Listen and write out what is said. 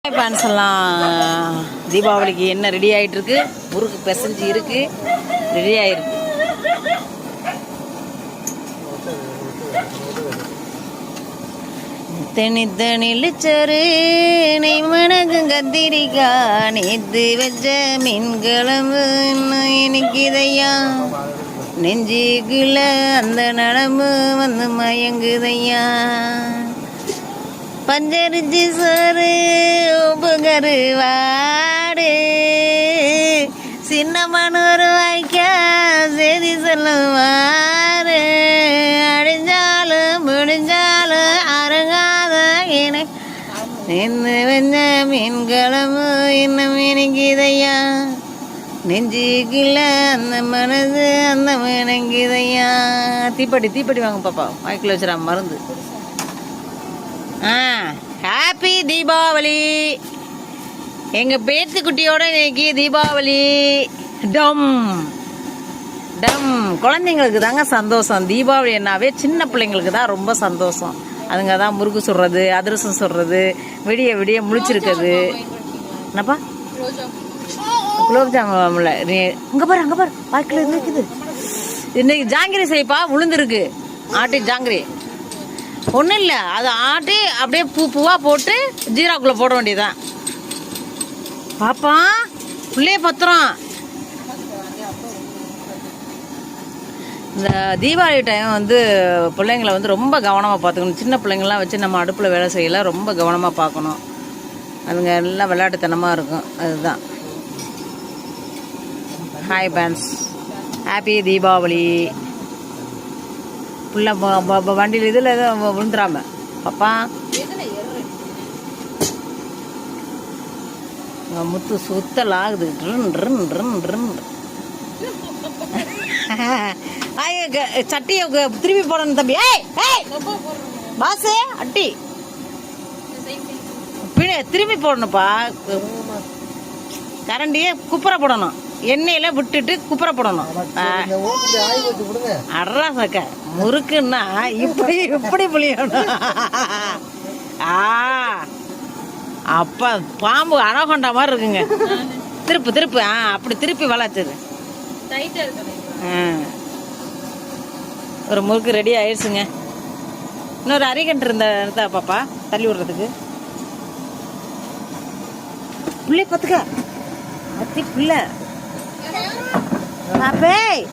பேன்ஸ் எல்லாம் தீபாவளிக்கு என்ன ரெடி ஆகிட்டு இருக்கு. முறுக்கு பிசைஞ்சு இருக்கு, ரெடி ஆயிருக்கு. தனித்தனிச்சரு நெய் மணக்கு கத்திரிக்கா நேத்து வச்ச மீன்கிழம்பு இனிக்குதையா. நெஞ்சுக்குள்ள அந்த நடம்பு வந்து மயங்குதையா. பஞ்சரிச்சி சோறு உப்புகரு வாடு சின்ன மனோரு வாய்க்கா செய்தி சொல்லுவாரு. அடிஞ்சாலும் முடிஞ்சாலும் அருங்காத இணை நின்று வெஞ்ச மீன்கிழம்பு இன்னும் இனிக்குதையா. நெஞ்சுக்குள்ள அந்த மனது அந்த இணங்குதையா. தீப்பெட்டி வாங்க பாப்பா, வாய்க்குள்ள வச்சுறா மருந்து. ஹாப்பி தீபாவளி. எங்க பேத்துக்குட்டியோட இன்னைக்கு தீபாவளி. டம் டம். குழந்தைங்களுக்கு தாங்க சந்தோஷம். தீபாவளி என்னாவே சின்ன பிள்ளைங்களுக்கு தான் ரொம்ப சந்தோஷம். அதுங்க தான் முறுக்கு சுடுறது, அதிரசம் சுடுறது, விடிய விடிய முழிச்சிருக்குது. என்னப்பா குலோப் ஜாமுன்ல அங்க பாரு வாய்க்குள்ள இருக்குது. இன்னைக்கு ஜாங்கிரி செய்ப்பா, உளுந்துருக்கு ஆட்டி ஜாங்கிரி. ஒன்றும் இல்லை, அதை ஆட்டி அப்படியே பூவா போட்டு ஜீராக்குள்ளே போட வேண்டியதுதான். பாப்பா பிள்ளைய பத்திரம். இந்த தீபாவளி டைம் வந்து பிள்ளைங்களை வந்து ரொம்ப கவனமாக பார்த்துக்கணும். சின்ன பிள்ளைங்கள்லாம் வச்சு நம்ம அடுப்பில் வேலை செய்யல, ரொம்ப கவனமாக பார்க்கணும். அதுங்க எல்லாம் விளையாட்டுத்தனமாக இருக்கும். அதுதான். Hi fans, happy Deepavali. புள்ள வண்டியில் இதில் எதுவும் விழுந்துடாம பாப்பா. முத்து சுத்தல் ஆகுது. சட்டியை திருப்பி போடணும் தம்பி. பாசே அட்டி திருப்பி போடணும்ப்பா. கரண்டியே குப்புற போடணும், எண்ணெயில விட்டுட்டு குப்புற போடணும். அட்ரா சக்க முறுக்குன்னா இப்படி புளியணும். அப்ப பாம்பு அனகொண்டா மாதிரி இருக்குங்க. திருப்பு அப்படி திருப்பி வளர்த்துது. ஒரு முறுக்கு ரெடி ஆயிடுச்சுங்க. இன்னொரு அரிகண்டு இருந்தா பாப்பா தள்ளி விடுறதுக்கு. புள்ளை பத்துக்க அத்தி புள்ள.